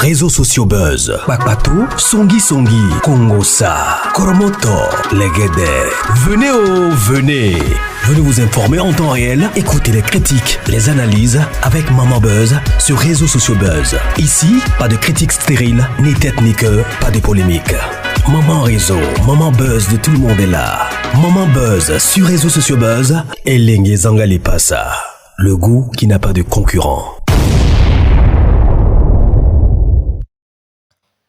Réseaux sociaux buzz. Bakpatou, Songi Songi, Kongosa, Koromoto, Legede. Venez. Venez vous informer en temps réel. Écoutez les critiques, les analyses avec Maman Buzz sur Réseaux sociaux buzz. Ici, pas de critiques stériles, ni tête ni queue, pas de polémique. Maman Réseau, Maman Buzz de tout le monde est là. Maman Buzz sur Réseaux sociaux buzz. Et Lengue Zangali Passa. Le goût qui n'a pas de concurrent.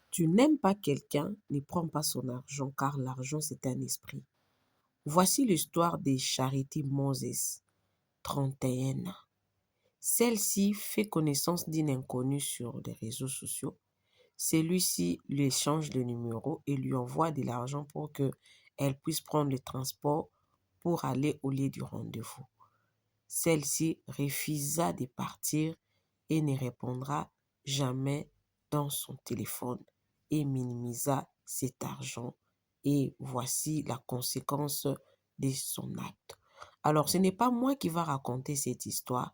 Tu n'aimes pas quelqu'un, ne prends pas son argent, car l'argent c'est un esprit. Voici l'histoire de Charity Moses, 31 ans. Celle-ci fait connaissance d'une inconnue sur les réseaux sociaux. Celui-ci lui échange le numéro et lui envoie de l'argent pour qu'elle puisse prendre le transport pour aller au lieu du rendez-vous. Celle-ci refusa de partir et ne répondra jamais dans son téléphone et minimisa cet argent. Et voici la conséquence de son acte. Alors, ce n'est pas moi qui va raconter cette histoire,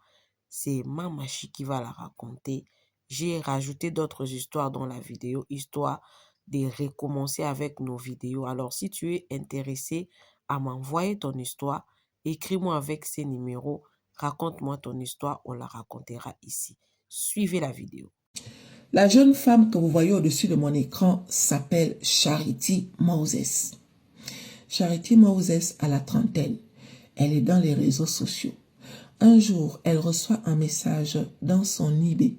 c'est Mamachi qui va la raconter. J'ai rajouté d'autres histoires dans la vidéo, histoire de recommencer avec nos vidéos. Alors, si tu es intéressé à m'envoyer ton histoire, écris-moi avec ces numéros, raconte-moi ton histoire, on la racontera ici. Suivez la vidéo. La jeune femme que vous voyez au-dessus de mon écran s'appelle Charity Moses. Charity Moses a la trentaine. Elle est dans les réseaux sociaux. Un jour, elle reçoit un message dans son eBay.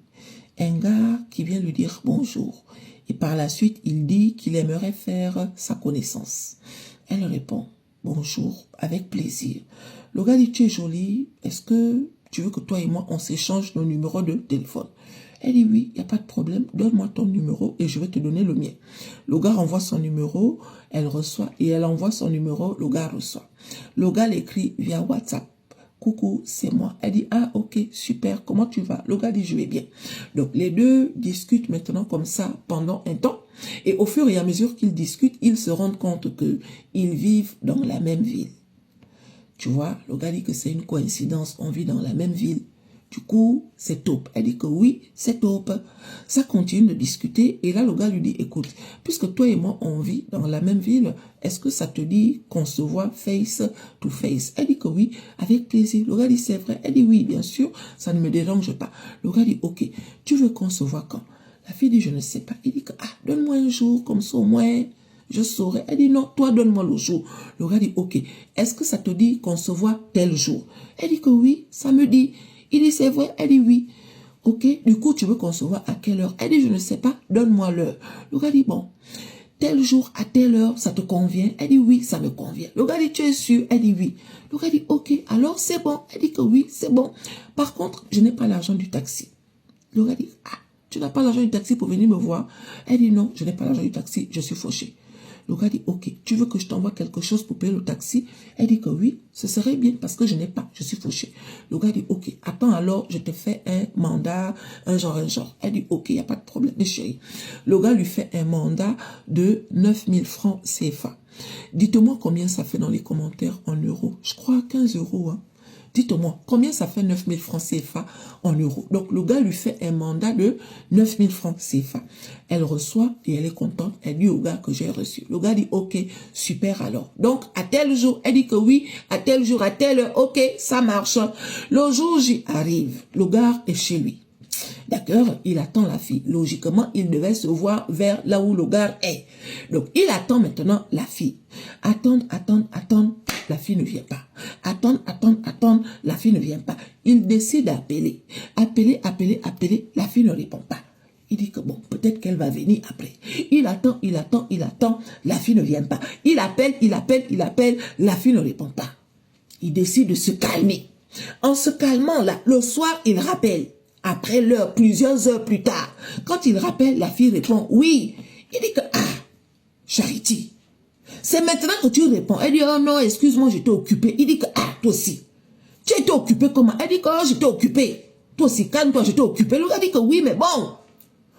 Un gars qui vient lui dire bonjour. Et par la suite, il dit qu'il aimerait faire sa connaissance. Elle répond bonjour avec plaisir. Le gars dit tu es jolie. Est-ce que tu veux que toi et moi on s'échange nos numéros de téléphone? Elle dit oui, il n'y a pas de problème, donne-moi ton numéro et je vais te donner le mien. Le gars envoie son numéro, elle reçoit et elle envoie son numéro, le gars reçoit. Le gars l'écrit via WhatsApp. Coucou, c'est moi. Elle dit ah ok, super, comment tu vas? Le gars dit je vais bien. Donc les deux discutent maintenant comme ça pendant un temps et au fur et à mesure qu'ils discutent, ils se rendent compte qu'ils vivent dans la même ville. Tu vois, le gars dit que c'est une coïncidence, on vit dans la même ville. Du coup, c'est top. Elle dit que oui, c'est top. Ça continue de discuter. Et là, le gars lui dit, écoute, puisque toi et moi, on vit dans la même ville, est-ce que ça te dit qu'on se voit face to face? Elle dit que oui, avec plaisir. Le gars dit, c'est vrai. Elle dit oui, bien sûr, ça ne me dérange pas. Le gars dit, ok, tu veux qu'on se voit quand? La fille dit, je ne sais pas. Il dit que, donne-moi un jour, comme ça au moins, je saurais. Elle dit, non, toi, donne-moi le jour. Le gars dit, ok, est-ce que ça te dit qu'on se voit tel jour? Elle dit que oui, ça me dit. Il dit, c'est vrai. Elle dit, oui. Ok, du coup, tu veux qu'on se voit à quelle heure? Elle dit, je ne sais pas, donne-moi l'heure. Le gars dit, bon, tel jour, à telle heure, ça te convient? Elle dit, oui, ça me convient. Le gars dit, tu es sûr? Elle dit, oui. Le gars dit, ok, alors c'est bon. Elle dit que oui, c'est bon. Par contre, je n'ai pas l'argent du taxi. Le gars dit, tu n'as pas l'argent du taxi pour venir me voir? Elle dit, non, je n'ai pas l'argent du taxi, je suis fauchée. Le gars dit, ok, tu veux que je t'envoie quelque chose pour payer le taxi? Elle dit que oui, ce serait bien parce que je n'ai pas, je suis fauchée. Le gars dit, ok, attends alors, je te fais un mandat, un genre. Elle dit, ok, il n'y a pas de problème, chérie. Le gars lui fait un mandat de 9000 francs CFA. Dites-moi combien ça fait dans les commentaires en euros. Je crois 15 euros, hein. Dites-moi, combien ça fait 9000 francs CFA en euros? Donc, le gars lui fait un mandat de 9000 francs CFA. Elle reçoit et elle est contente. Elle dit au gars que j'ai reçu. Le gars dit, ok, super alors. Donc, à tel jour, elle dit que oui, à tel jour, à telle heure, ok, ça marche. Le jour, j'y arrive. Le gars est chez lui. D'accord, il attend la fille. Logiquement, il devait se voir vers là où le gars est. Donc, il attend maintenant la fille. Attendre. La fille ne vient pas. Attendre. La fille ne vient pas. Il décide d'appeler. Appeler. La fille ne répond pas. Il dit que bon, peut-être qu'elle va venir après. Il attend. La fille ne vient pas. Il appelle. La fille ne répond pas. Il décide de se calmer. En se calmant là, le soir, il rappelle. Après l'heure, plusieurs heures plus tard, quand il rappelle, la fille répond oui. Il dit que Charity, c'est maintenant que tu réponds. Elle dit oh non, excuse-moi, j'étais occupée. Il dit que toi aussi. Tu étais occupée comment? Elle dit que j'étais occupée. Toi aussi, calme-toi, j'étais occupée. Le gars dit que oui, mais bon,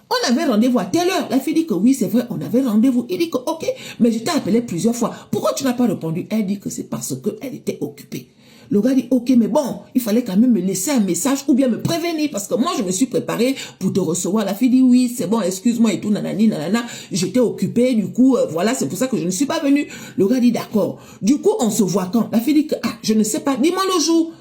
on avait rendez-vous à telle heure. La fille dit que oui, c'est vrai, on avait rendez-vous. Il dit que ok, mais je t'ai appelé plusieurs fois. Pourquoi tu n'as pas répondu? Elle dit que c'est parce qu'elle était occupée. Le gars dit, ok, mais bon, il fallait quand même me laisser un message ou bien me prévenir parce que moi, je me suis préparée pour te recevoir. La fille dit, oui, c'est bon, excuse-moi et tout, nanani, nanana. J'étais occupée, du coup, voilà, c'est pour ça que je ne suis pas venue. Le gars dit, d'accord. Du coup, on se voit quand? La fille dit que, ah, je ne sais pas, dis-moi le jour.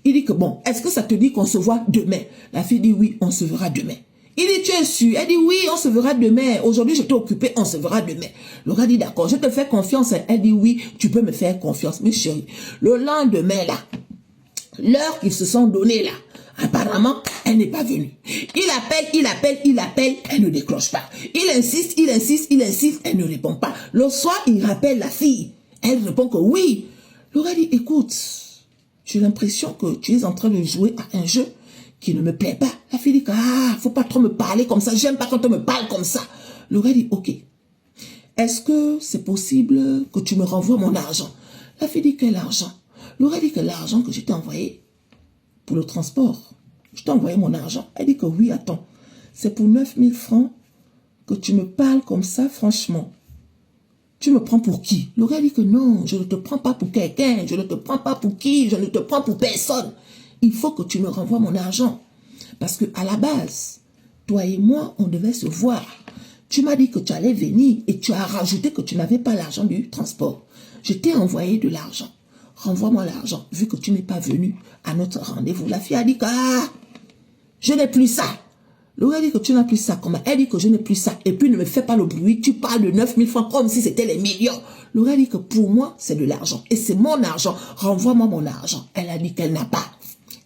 Il dit que, bon, est-ce que ça te dit qu'on se voit demain? La fille dit, oui, on se verra demain. Il dit, tu es sûr? Elle dit, oui, on se verra demain. Aujourd'hui, j'étais occupée, on se verra demain. Le gars dit, d'accord, je te fais confiance. Elle dit, oui, tu peux me faire confiance. Mais chérie, le lendemain, là, l'heure qu'ils se sont donnée, là, apparemment, elle n'est pas venue. Il appelle, elle ne décroche pas. Il insiste, elle ne répond pas. Le soir, il rappelle la fille. Elle répond que oui. Le gars dit, écoute, j'ai l'impression que tu es en train de jouer à un jeu qui ne me plaît pas. La fille dit que, ah, faut pas trop me parler comme ça, j'aime pas quand on me parle comme ça. Le gars dit, ok, est-ce que c'est possible que tu me renvoies mon argent? La fille dit, quel argent? Le gars dit que l'argent que je t'ai envoyé pour le transport, je t'ai envoyé mon argent. Elle dit que oui, attends, c'est pour 9000 francs que tu me parles comme ça, franchement. Tu me prends pour qui? Le gars dit que non, je ne te prends pas pour quelqu'un, je ne te prends pas pour qui, je ne te prends pour personne. Il faut que tu me renvoies mon argent. Parce que à la base, toi et moi, on devait se voir. Tu m'as dit que tu allais venir et tu as rajouté que tu n'avais pas l'argent du transport. Je t'ai envoyé de l'argent. Renvoie-moi l'argent, vu que tu n'es pas venu à notre rendez-vous. La fille a dit que, ah, je n'ai plus ça. Le gars dit que tu n'as plus ça. Comment? Elle dit que je n'ai plus ça. Et puis ne me fais pas le bruit. Tu parles de 9000 francs comme si c'était les millions. Le gars dit que pour moi, c'est de l'argent. Et c'est mon argent. Renvoie-moi mon argent. Elle a dit qu'elle n'a pas.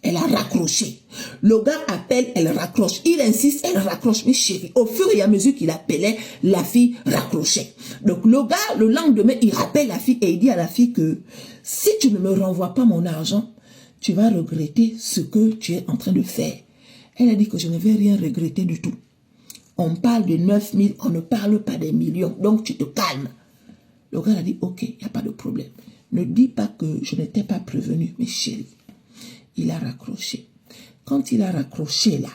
Elle a raccroché. Le gars appelle, elle raccroche. Il insiste, elle raccroche. Mais chérie, au fur et à mesure qu'il appelait, la fille raccrochait. Donc le gars, le lendemain, il rappelle la fille et il dit à la fille que si tu ne me renvoies pas mon argent, tu vas regretter ce que tu es en train de faire. Elle a dit que je ne vais rien regretter du tout. On parle de 9000, on ne parle pas des millions. Donc tu te calmes. Le gars a dit, ok, il n'y a pas de problème. Ne dis pas que je n'étais pas prévenu, mais chérie. Il a raccroché. Quand il a raccroché là,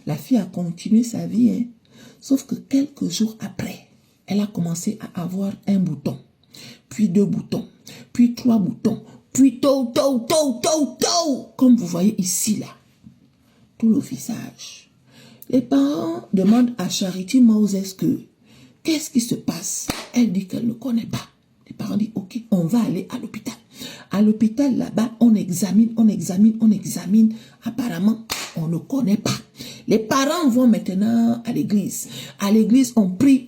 la fille a continué sa vie. Hein. Sauf que quelques jours après, elle a commencé à avoir un bouton, puis 2 boutons, puis 3 boutons, puis comme vous voyez ici là, tout le visage. Les parents demandent à Charity Moses que, qu'est-ce qui se passe? Elle dit qu'elle ne connaît pas. Les parents disent, ok, on va aller à l'hôpital. À l'hôpital, là-bas, on examine. Apparemment, on ne connaît pas. Les parents vont maintenant à l'église. À l'église, on prie.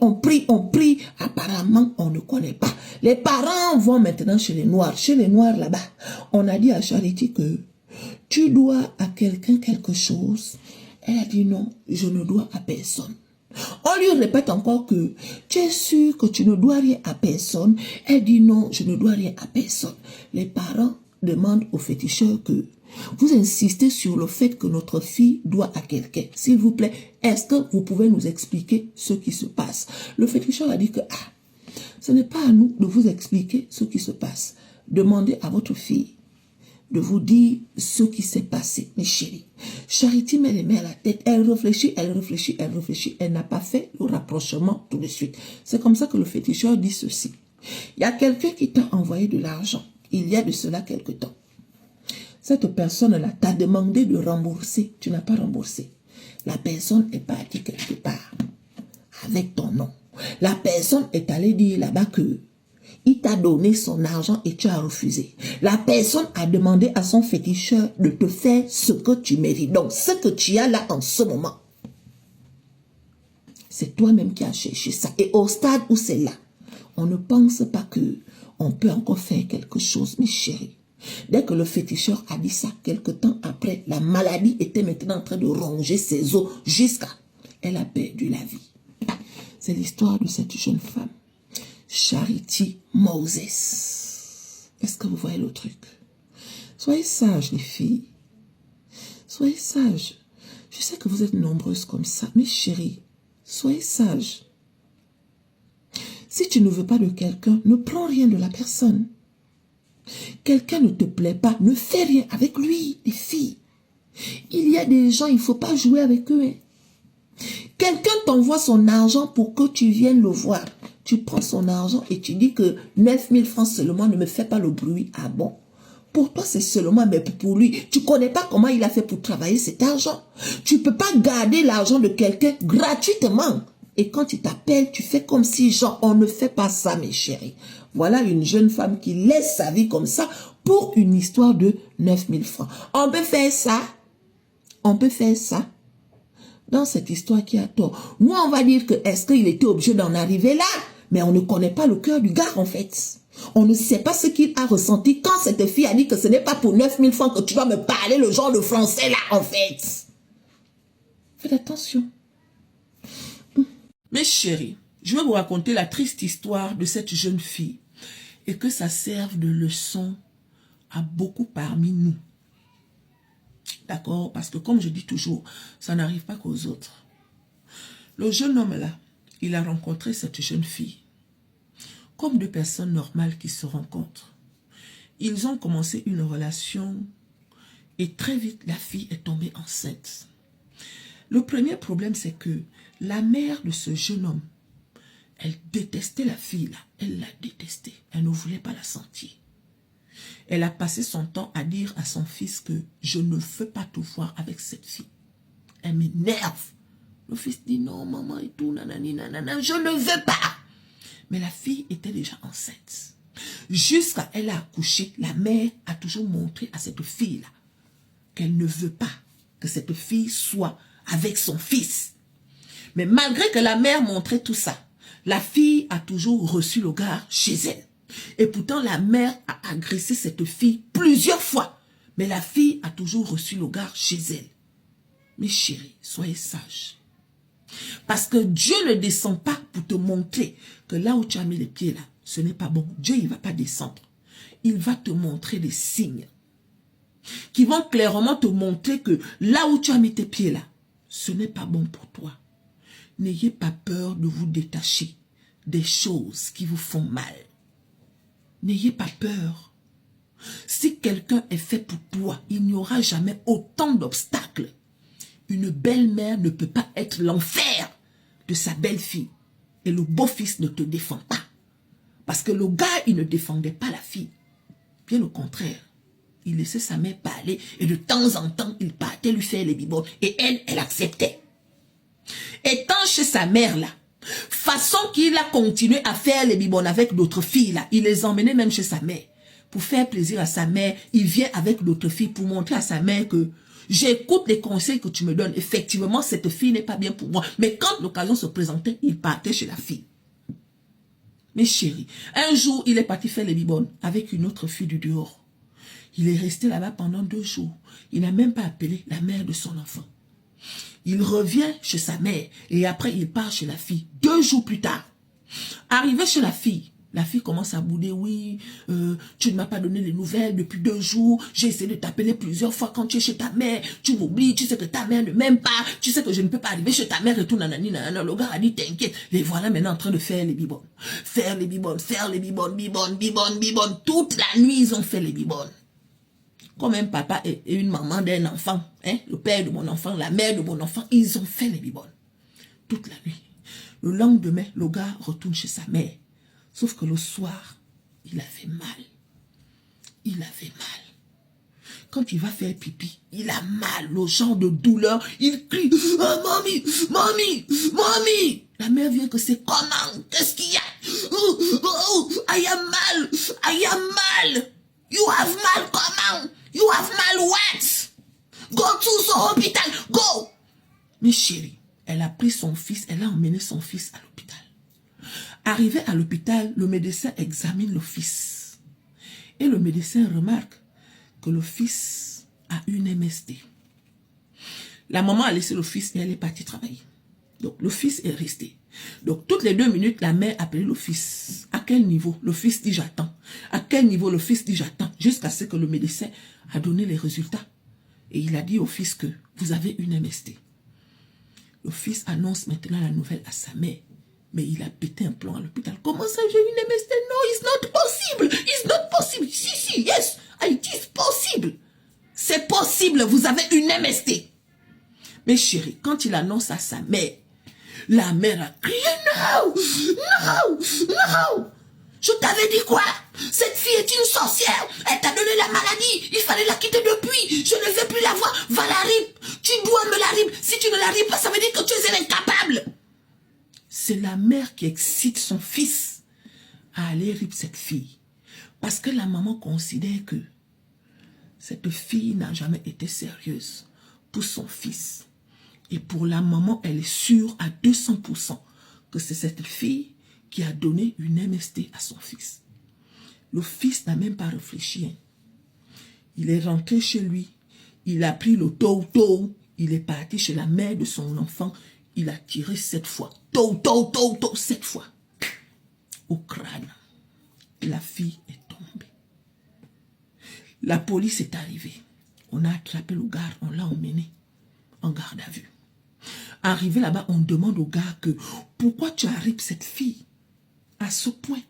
Apparemment, on ne connaît pas. Les parents vont maintenant chez les Noirs. Chez les Noirs, là-bas, on a dit à Charity que tu dois à quelqu'un quelque chose. Elle a dit non, je ne dois à personne. On lui répète encore que tu es sûr que tu ne dois rien à personne. Elle dit non, je ne dois rien à personne. Les parents demandent au féticheur que vous insistez sur le fait que notre fille doit à quelqu'un. S'il vous plaît, est-ce que vous pouvez nous expliquer ce qui se passe? Le féticheur a dit que ce n'est pas à nous de vous expliquer ce qui se passe. Demandez à votre fille de vous dire ce qui s'est passé, mes chéris. Charity met les mains à la tête, elle réfléchit, elle n'a pas fait le rapprochement tout de suite. C'est comme ça que le féticheur dit ceci. Il y a quelqu'un qui t'a envoyé de l'argent, il y a de cela quelque temps. Cette personne-là t'a demandé de rembourser, tu n'as pas remboursé. La personne est partie quelque part avec ton nom. La personne est allée dire là-bas que il t'a donné son argent et tu as refusé. La personne a demandé à son féticheur de te faire ce que tu mérites. Donc, ce que tu as là en ce moment, c'est toi-même qui as cherché ça. Et au stade où c'est là, on ne pense pas que on peut encore faire quelque chose, mes chéris. Dès que le féticheur a dit ça, quelque temps après, la maladie était maintenant en train de ronger ses os jusqu'à elle a perdu la vie. C'est l'histoire de cette jeune femme. Charity Moses. Est-ce que vous voyez le truc? Soyez sages, les filles. Soyez sages. Je sais que vous êtes nombreuses comme ça, mais chérie, soyez sages. Si tu ne veux pas de quelqu'un, ne prends rien de la personne. Quelqu'un ne te plaît pas, ne fais rien avec lui, les filles. Il y a des gens, il ne faut pas jouer avec eux. Hein. Quelqu'un t'envoie son argent pour que tu viennes le voir. Tu prends son argent et tu dis que 9000 francs seulement, ne me fais pas le bruit. Ah bon? Pour toi, c'est seulement, mais pour lui, tu connais pas comment il a fait pour travailler cet argent. Tu peux pas garder l'argent de quelqu'un gratuitement. Et quand il t'appelle, tu fais comme si, genre, on ne fait pas ça, mes chéris. Voilà une jeune femme qui laisse sa vie comme ça pour une histoire de 9000 francs. On peut faire ça. On peut faire ça. Dans cette histoire qui a tort. Nous, on va dire que est-ce qu'il était obligé d'en arriver là? Mais on ne connaît pas le cœur du gars, en fait. On ne sait pas ce qu'il a ressenti quand cette fille a dit que ce n'est pas pour 9000 francs que tu vas me parler le genre de français là, en fait. Faites attention. Mes chéris, je vais vous raconter la triste histoire de cette jeune fille et que ça serve de leçon à beaucoup parmi nous. D'accord? Parce que comme je dis toujours, ça n'arrive pas qu'aux autres. Le jeune homme là, il a rencontré cette jeune fille comme deux personnes normales qui se rencontrent. Ils ont commencé une relation et très vite la fille est tombée enceinte. Le premier problème, c'est que la mère de ce jeune homme, elle détestait la fille là, elle la détestait, elle ne voulait pas la sentir. Elle a passé son temps à dire à son fils que je ne veux pas te voir avec cette fille. Elle m'énerve. Le fils dit non maman et tout, nanani, nanana, je ne veux pas. Mais la fille était déjà enceinte. Jusqu'à elle a accouché, la mère a toujours montré à cette fille-là qu'elle ne veut pas que cette fille soit avec son fils. Mais malgré que la mère montrait tout ça, la fille a toujours reçu le gars chez elle. Et pourtant, la mère a agressé cette fille plusieurs fois. Mais la fille a toujours reçu le gars chez elle. Mes chéris, soyez sages. Parce que Dieu ne descend pas pour te montrer que là où tu as mis les pieds là, ce n'est pas bon. Dieu, il ne va pas descendre. Il va te montrer des signes qui vont clairement te montrer que là où tu as mis tes pieds là, ce n'est pas bon pour toi. N'ayez pas peur de vous détacher des choses qui vous font mal. N'ayez pas peur. Si quelqu'un est fait pour toi, il n'y aura jamais autant d'obstacles. Une belle-mère ne peut pas être l'enfer de sa belle-fille. Et le beau-fils ne te défend pas. Parce que le gars, il ne défendait pas la fille. Bien au contraire. Il laissait sa mère parler et de temps en temps, il partait lui faire les bibelots. Et elle, elle acceptait. Étant chez sa mère là, façon qu'il a continué à faire les bibelots avec d'autres filles là, il les emmenait même chez sa mère. Pour faire plaisir à sa mère, il vient avec d'autres filles pour montrer à sa mère que j'écoute les conseils que tu me donnes. Effectivement, cette fille n'est pas bien pour moi. Mais quand l'occasion se présentait, il partait chez la fille. Mes chéris, un jour, il est parti faire les bibelots avec une autre fille du dehors. Il est resté là-bas pendant 2 jours. Il n'a même pas appelé la mère de son enfant. Il revient chez sa mère et après il part chez la fille. 2 jours plus tard, arrivé chez la fille commence à bouder. Oui, tu ne m'as pas donné les nouvelles depuis 2 jours. J'ai essayé de t'appeler plusieurs fois quand tu es chez ta mère. Tu m'oublies, tu sais que ta mère ne m'aime pas. Tu sais que je ne peux pas arriver chez ta mère et tout. Nanani, nanana. Le gars a dit t'inquiète. Les voilà maintenant en train de faire les bibelots. Faire les bibelots, faire les bibelots, bibelots. Toute la nuit ils ont fait les bibelots. Comme un papa et une maman d'un enfant, hein, le père de mon enfant, la mère de mon enfant, ils ont fait les bibelots. Toute la nuit. Le lendemain, le gars retourne chez sa mère. Sauf que le soir, il avait mal. Il avait mal. Quand il va faire pipi, il a mal, le genre de douleur. Il crie, oh, mamie, mamie, mamie. La mère vient que c'est comment? Qu'est-ce qu'il y a? Oh, I am mal, I am mal. You have mal comment? You have mal what? Go to the hospital, go. Mais chérie, elle a pris son fils, elle a emmené son fils à l'hôpital. Arrivé à l'hôpital, le médecin examine le fils. Et le médecin remarque que le fils a une MST. La maman a laissé le fils et elle est partie travailler. Donc le fils est resté. Donc toutes les 2 minutes, la mère appelait le fils. À quel niveau? Le fils dit j'attends. À quel niveau? Le fils dit j'attends. Jusqu'à ce que le médecin a donné les résultats. Et il a dit au fils que vous avez une MST. Le fils annonce maintenant la nouvelle à sa mère. Mais il a pété un plomb à l'hôpital. Comment ça, j'ai une MST? No, it's not possible. It's not possible. Si, yes, it is possible. C'est possible, vous avez une MST. Mais chérie, quand il annonce à sa mère, la mère a crié, no, no, no. Je t'avais dit quoi? Cette fille est une sorcière. Elle t'a donné la maladie. Il fallait la quitter depuis. Je ne veux plus la voir. Va la rip. Tu dois me la rip. Si tu ne la rip pas, ça veut dire que tu es incapable. C'est la mère qui excite son fils à aller rip cette fille. Parce que la maman considère que cette fille n'a jamais été sérieuse pour son fils. Et pour la maman, elle est sûre à 200% que c'est cette fille qui a donné une MST à son fils. Le fils n'a même pas réfléchi. Il est rentré chez lui. Il a pris le tau-tau. Il est parti chez la mère de son enfant. Il a tiré 7 fois. Tau-tau, 7 fois. Au crâne. Et la fille est tombée. La police est arrivée. On a attrapé le gars. On l'a emmené en garde à vue. Arrivé là-bas, on demande au gars que pourquoi tu arrives cette fille à ce point.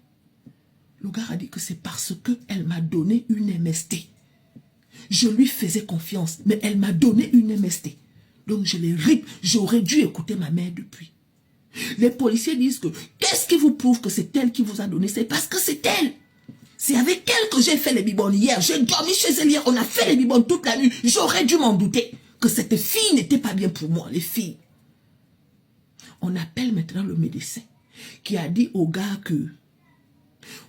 Le gars a dit que c'est parce qu'elle m'a donné une MST. Je lui faisais confiance, mais elle m'a donné une MST. Donc je l'ai rip. J'aurais dû écouter ma mère depuis. Les policiers disent que qu'est-ce qui vous prouve que c'est elle qui vous a donné? C'est parce que c'est elle. C'est avec elle que j'ai fait les bibons hier. J'ai dormi chez elle hier. On a fait les bibons toute la nuit. J'aurais dû m'en douter que cette fille n'était pas bien pour moi, les filles. On appelle maintenant le médecin qui a dit au gars que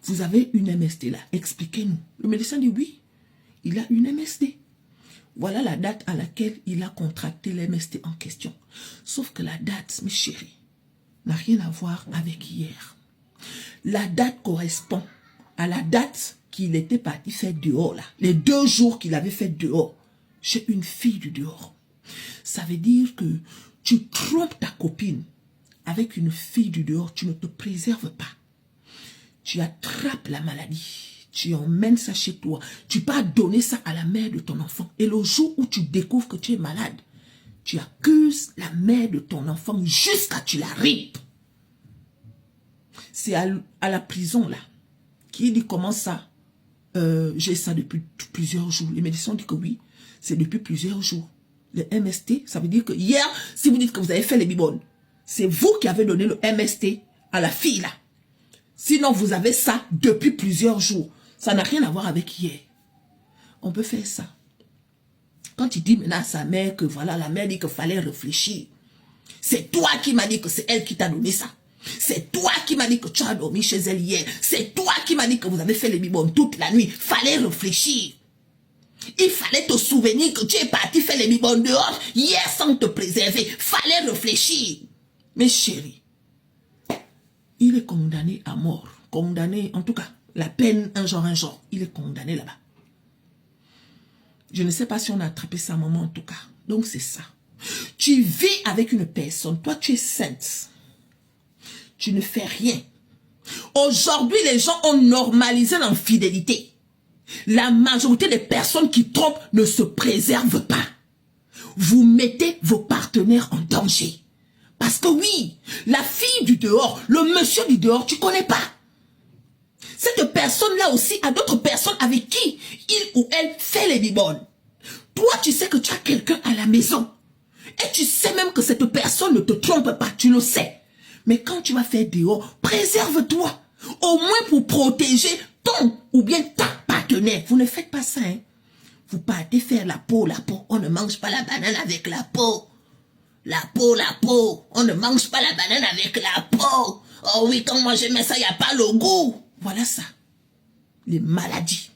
vous avez une MST là, expliquez-nous. Le médecin dit oui, il a une MST. Voilà la date à laquelle il a contracté l'MST en question. Sauf que la date, mes chéris, n'a rien à voir avec hier. La date correspond à la date qu'il était parti faire dehors là. Les 2 jours qu'il avait fait dehors chez une fille du dehors. Ça veut dire que tu trompes ta copine avec une fille du dehors, tu ne te préserves pas. Tu attrapes la maladie, tu emmènes ça chez toi, tu peux donner ça à la mère de ton enfant. Et le jour où tu découvres que tu es malade, tu accuses la mère de ton enfant jusqu'à tu la ripes. C'est à la prison là, qui dit comment ça, j'ai ça depuis plusieurs jours. Les médecins disent que oui, c'est depuis plusieurs jours. Le MST, ça veut dire que hier, si vous dites que vous avez fait les bibones, c'est vous qui avez donné le MST à la fille là. Sinon, vous avez ça depuis plusieurs jours. Ça n'a rien à voir avec hier. On peut faire ça. Quand il dit maintenant à sa mère que voilà, la mère dit qu'il fallait réfléchir. C'est toi qui m'as dit que c'est elle qui t'a donné ça. C'est toi qui m'as dit que tu as dormi chez elle hier. C'est toi qui m'as dit que vous avez fait les bibones toute la nuit. Fallait réfléchir. Il fallait te souvenir que tu es parti faire les bibones dehors hier sans te préserver. Fallait réfléchir. Mes chéris, il est condamné à mort. Condamné, en tout cas, la peine, un genre. Il est condamné là-bas. Je ne sais pas si on a attrapé sa maman en tout cas. Donc c'est ça. Tu vis avec une personne. Toi, tu es sainte. Tu ne fais rien. Aujourd'hui, les gens ont normalisé l'infidélité. La majorité des personnes qui trompent ne se préservent pas. Vous mettez vos partenaires en danger. Parce que oui, la fille du dehors, le monsieur du dehors, tu ne connais pas. Cette personne-là aussi a d'autres personnes avec qui il ou elle fait les bibones. Toi, tu sais que tu as quelqu'un à la maison. Et tu sais même que cette personne ne te trompe pas, tu le sais. Mais quand tu vas faire dehors, préserve-toi. Au moins pour protéger ton ou bien ta partenaire. Vous ne faites pas ça, hein. Vous partez faire la peau. On ne mange pas la banane avec la peau. La peau. On ne mange pas la banane avec la peau. Oh oui, quand moi je mets ça, il n'y a pas le goût. Voilà ça. Les maladies.